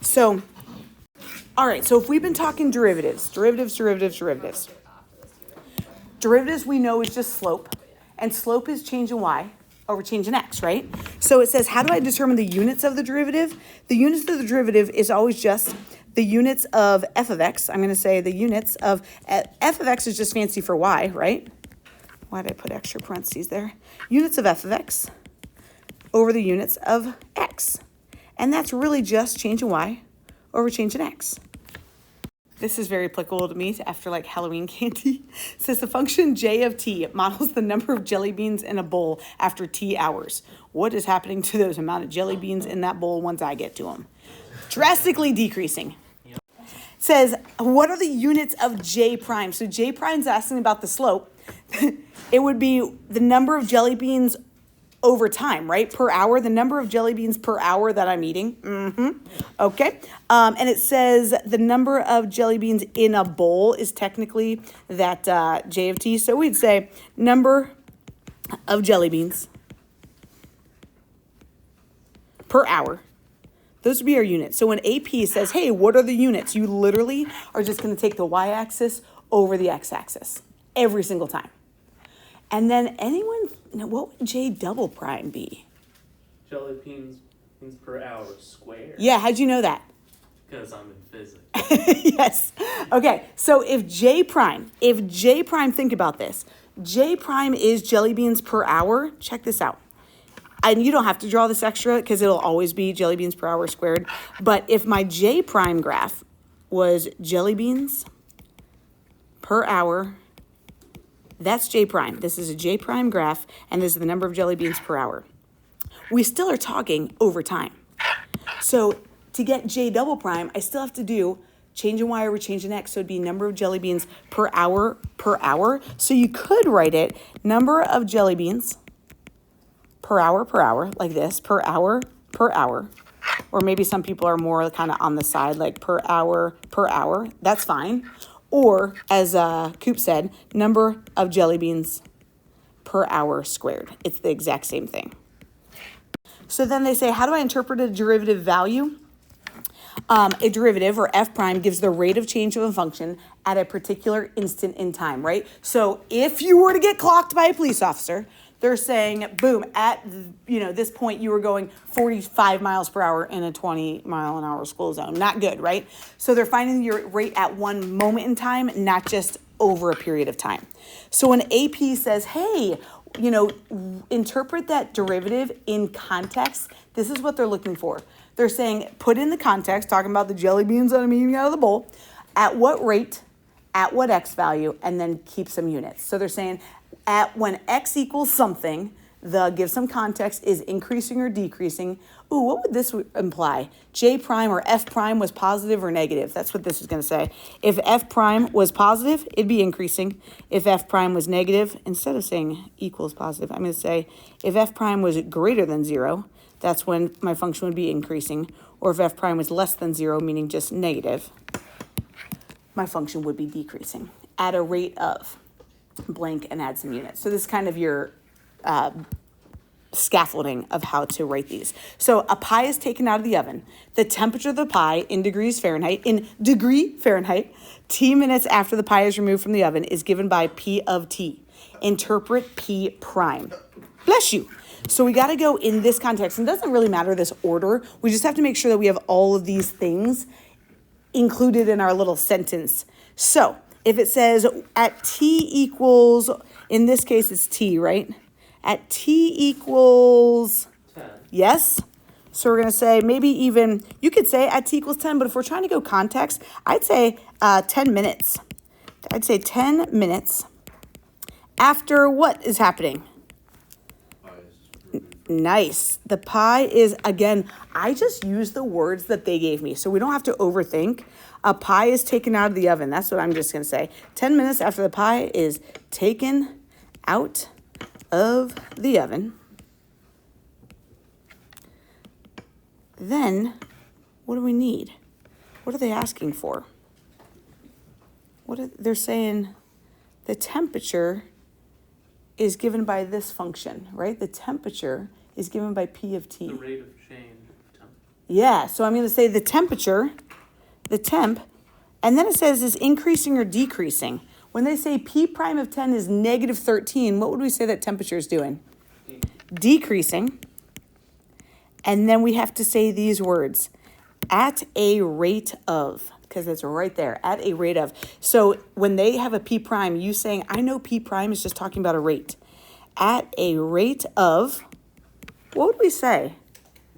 So, all right, so if we've been talking derivatives we know is just slope, and slope is change in y over change in x, right? So it says, how do I determine the units of the derivative? The units of the derivative is always just the units of f of x. I'm going to say the units of f of x is just fancy for y, right? Why did I put extra parentheses there? Units of f of x over the units of x. And that's really just change in y over change in x. This is very applicable to me after like Halloween candy. It says the function j of t models the number of jelly beans in a bowl after t hours. What is happening to those amount of jelly beans in that bowl once I get to them? Drastically decreasing. It says, what are the units of j prime? So j prime is asking about the slope. It would be the number of jelly beans over time, right? Per hour, the number of jelly beans per hour that I'm eating. Okay. And it says the number of jelly beans in a bowl is technically that j of t. So we'd say number of jelly beans per hour. Those would be our units. So when AP says, hey, what are the units? You literally are just going to take the y-axis over the x-axis every single time. And then what would j double prime be? Jelly beans per hour squared. Yeah, how'd you know that? Because I'm in physics. Yes. Okay, so if j prime, think about this. J prime is jelly beans per hour. Check this out. And you don't have to draw this extra because it'll always be jelly beans per hour squared. But if my j prime graph was jelly beans per hour, that's j prime. This is a j prime graph, and this is the number of jelly beans per hour. We still are talking over time. So to get j double prime, I still have to do change in y over change in x. So it'd be number of jelly beans per hour. So you could write it number of jelly beans per hour, like this, per hour. Or maybe some people are more kind of on the side, like per hour. That's fine. Or, as Coop said, number of jelly beans per hour squared. It's the exact same thing. So then they say, how do I interpret a derivative value? A derivative, or f prime, gives the rate of change of a function at a particular instant in time, right? So if you were to get clocked by a police officer, they're saying, boom, at this point you were going 45 miles per hour in a 20-mile-an-hour school zone. Not good, right? So they're finding your rate at one moment in time, not just over a period of time. So when AP says, hey, interpret that derivative in context, this is what they're looking for. They're saying, put in the context, talking about the jelly beans that I'm eating out of the bowl, at what rate, at what x value, and then keep some units. So they're saying, when x equals something, give some context, is increasing or decreasing. Ooh, what would this imply? J prime or f prime was positive or negative? That's what this is going to say. If f prime was positive, it'd be increasing. If f prime was negative, instead of saying equals positive, I'm going to say if f prime was greater than 0, that's when my function would be increasing. Or if f prime was less than 0, meaning just negative, my function would be decreasing at a rate of blank and add some units. So this is kind of your scaffolding of how to write these. So a pie is taken out of the oven. The temperature of the pie in degree Fahrenheit, t minutes after the pie is removed from the oven is given by P of t. Interpret P prime. Bless you. So we got to go in this context. And it doesn't really matter this order. We just have to make sure that we have all of these things included in our little sentence. So if it says at t equals, in this case it's t, right? At t equals 10. Yes. So we're going to say maybe even, you could say at t equals 10, but if we're trying to go context, I'd say 10 minutes. I'd say 10 minutes after what is happening? Nice. The pie is, again, I just use the words that they gave me, so we don't have to overthink. A pie is taken out of the oven. That's what I'm just going to say. 10 minutes after the pie is taken out of the oven. Then, what do we need? What are they asking for? They're saying the temperature is given by this function, right? The temperature is given by P of t. The rate of change of temperature. Yeah, so I'm going to say the temperature, the temp, and then it says is increasing or decreasing. When they say P prime of 10 is negative 13, what would we say that temperature is doing? Decreasing. And then we have to say these words, at a rate of, because it's right there, at a rate of. So when they have a P prime, you saying, I know P prime is just talking about a rate. At a rate of, what would we say?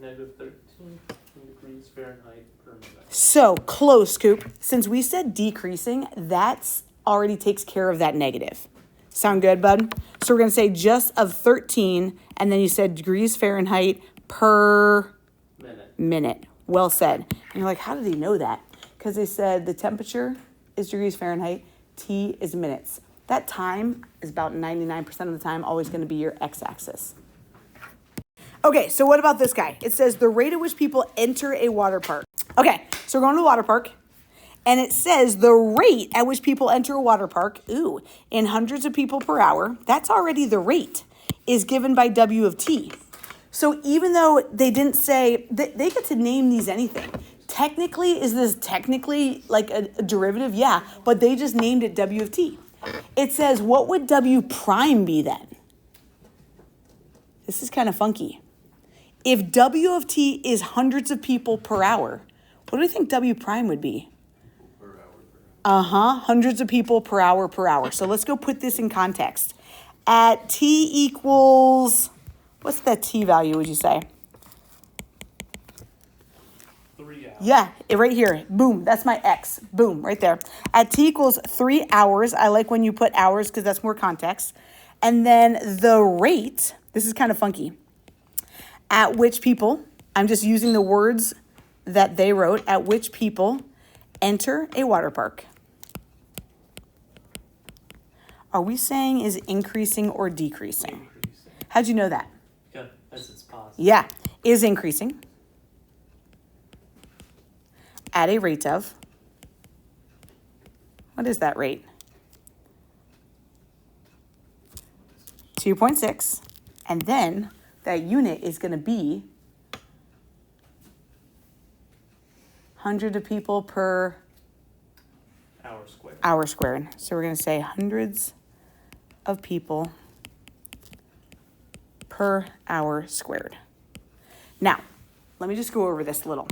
Negative 13 degrees Fahrenheit per minute. So close, Coop. Since we said decreasing, that's already takes care of that negative. Sound good, bud? So we're going to say just of 13, and then you said degrees Fahrenheit per minute. Well said. And you're like, how did he know that? Because they said the temperature is degrees Fahrenheit, T is minutes. That time is about 99% of the time always going to be your x-axis. Okay, so what about this guy? It says the rate at which people enter a water park. Okay, so we're going to the water park, and it says the rate at which people enter a water park, in hundreds of people per hour, that's already the rate, is given by W of T. So even though they didn't say, they get to name these anything. Technically, is this technically like a derivative? Yeah, but they just named it W of T. It says, what would W prime be then? This is kind of funky. If W of T is hundreds of people per hour, what do you think W prime would be? Per hour. Hundreds of people per hour. So let's go put this in context. At T equals, what's that T value, would you say? 3 hours. Yeah, right here. Boom, that's my X. Boom, right there. At T equals 3 hours. I like when you put hours because that's more context. And then the rate, this is kind of funky. At which people, I'm just using the words that they wrote, at which people enter a water park. Are we saying is increasing or decreasing? Increasing. How'd you know that? Yeah, as it's positive. Yeah, is increasing at a rate of, what is that rate? 2.6, and then that unit is going to be 100 of people per hour squared. So we're going to say hundreds of people per hour squared. Now, let me just go over this a little.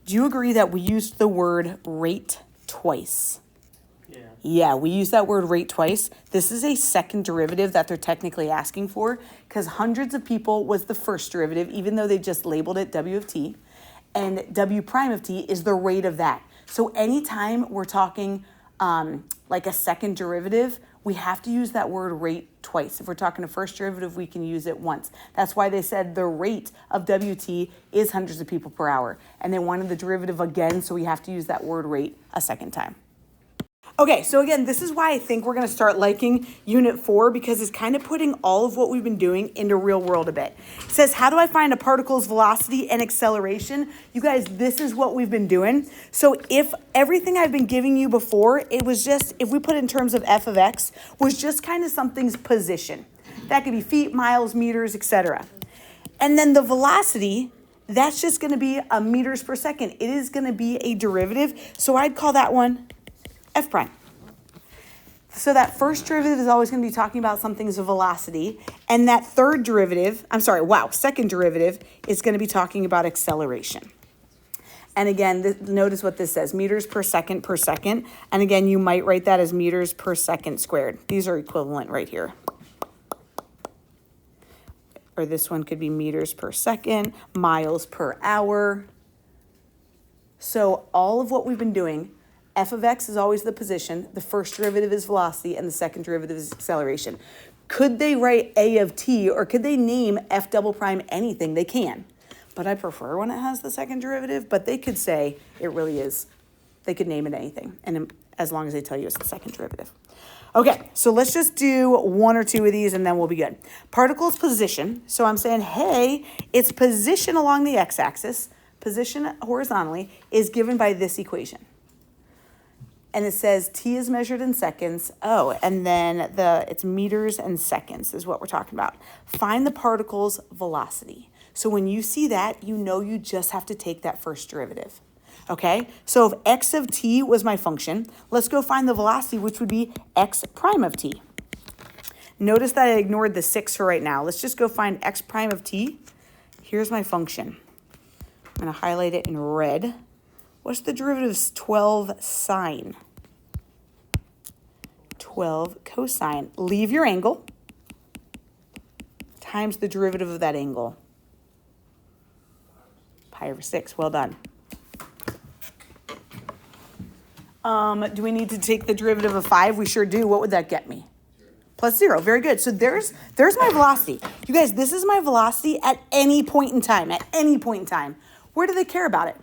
Do you agree that we used the word rate twice? Yeah, we use that word rate twice. This is a second derivative that they're technically asking for because hundreds of people was the first derivative, even though they just labeled it W of T. And W prime of T is the rate of that. So anytime we're talking like a second derivative, we have to use that word rate twice. If we're talking a first derivative, we can use it once. That's why they said the rate of WT is hundreds of people per hour. And they wanted the derivative again, so we have to use that word rate a second time. Okay, so again, this is why I think we're going to start liking Unit 4 because it's kind of putting all of what we've been doing into real world a bit. It says, how do I find a particle's velocity and acceleration? You guys, this is what we've been doing. So if everything I've been giving you before, it was just, if we put it in terms of f of x, was just kind of something's position. That could be feet, miles, meters, etc. And then the velocity, that's just going to be a meters per second. It is going to be a derivative. So I'd call that one f prime. So that first derivative is always going to be talking about something's velocity. And that second derivative is going to be talking about acceleration. And again, notice what this says, meters per second. And again, you might write that as meters per second squared. These are equivalent right here. Or this one could be meters per second, miles per hour. So all of what we've been doing, f of x is always the position, the first derivative is velocity, and the second derivative is acceleration. Could they write a of t, or could they name f double prime anything? They can. But I prefer when it has the second derivative, but they could say it really is. They could name it anything, and as long as they tell you it's the second derivative. Okay, so let's just do one or two of these, and then we'll be good. Particle's position. So I'm saying, hey, its position along the x-axis, position horizontally, is given by this equation. And it says t is measured in seconds. Oh, and then it's meters and seconds is what we're talking about. Find the particle's velocity. So when you see that, you know you just have to take that first derivative. Okay, so if x of t was my function, let's go find the velocity, which would be x prime of t. Notice that I ignored the 6 for right now. Let's just go find x prime of t. Here's my function. I'm going to highlight it in red. What's the derivative of 12 sine? 12 cosine. Leave your angle times the derivative of that angle. Pi over 6. Well done. Do we need to take the derivative of 5? We sure do. What would that get me? Plus 0. Very good. So there's my velocity. You guys, this is my velocity at any point in time. At any point in time. Where do they care about it?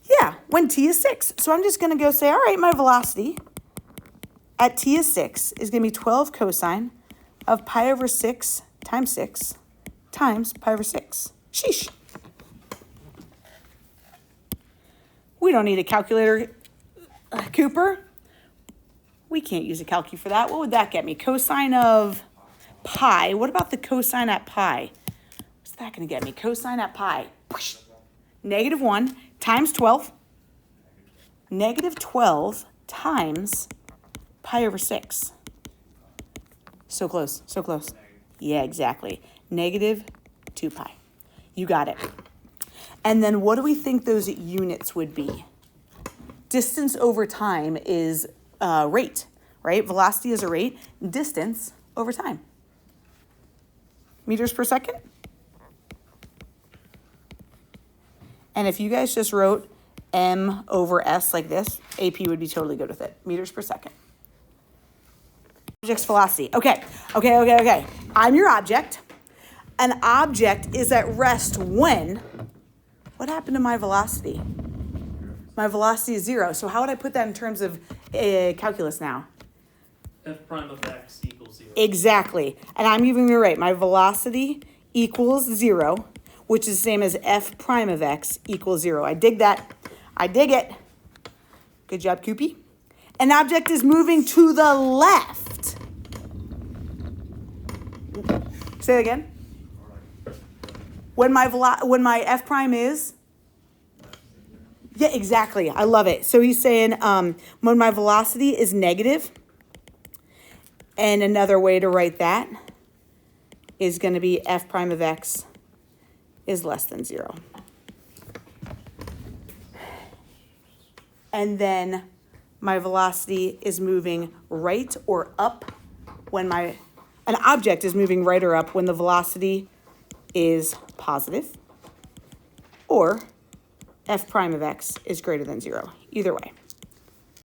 Yeah, when t is 6. So I'm just going to go say, all right, my velocity at t is 6 is going to be 12 cosine of pi over 6 times pi over 6. Sheesh. We don't need a calculator, Cooper. We can't use a calculator for that. What would that get me? Cosine of pi. What about the cosine at pi? What's that going to get me? Cosine at pi. Negative 1 times 12. Negative 12 times pi over 6. So close, so close. Yeah, exactly. Negative 2 pi. You got it. And then what do we think those units would be? Distance over time is rate, right? Velocity is a rate. Distance over time. Meters per second? And if you guys just wrote m over s like this, AP would be totally good with it. Meters per second. Object's velocity. Okay. I'm your object. An object is at rest when? What happened to my velocity? My velocity is 0. So how would I put that in terms of calculus now? F prime of x equals 0. Exactly. And I'm giving you right. My velocity equals 0, which is the same as f prime of x equals 0. I dig that. I dig it. Good job, Koopy. An object is moving to the left. Say it again. When my f prime is? Yeah, exactly. I love it. So he's saying when my velocity is negative, and another way to write that is going to be f prime of x is less than 0. And then my velocity is moving right or up when an object is moving right or up when the velocity is positive, or f prime of x is greater than 0. Either way.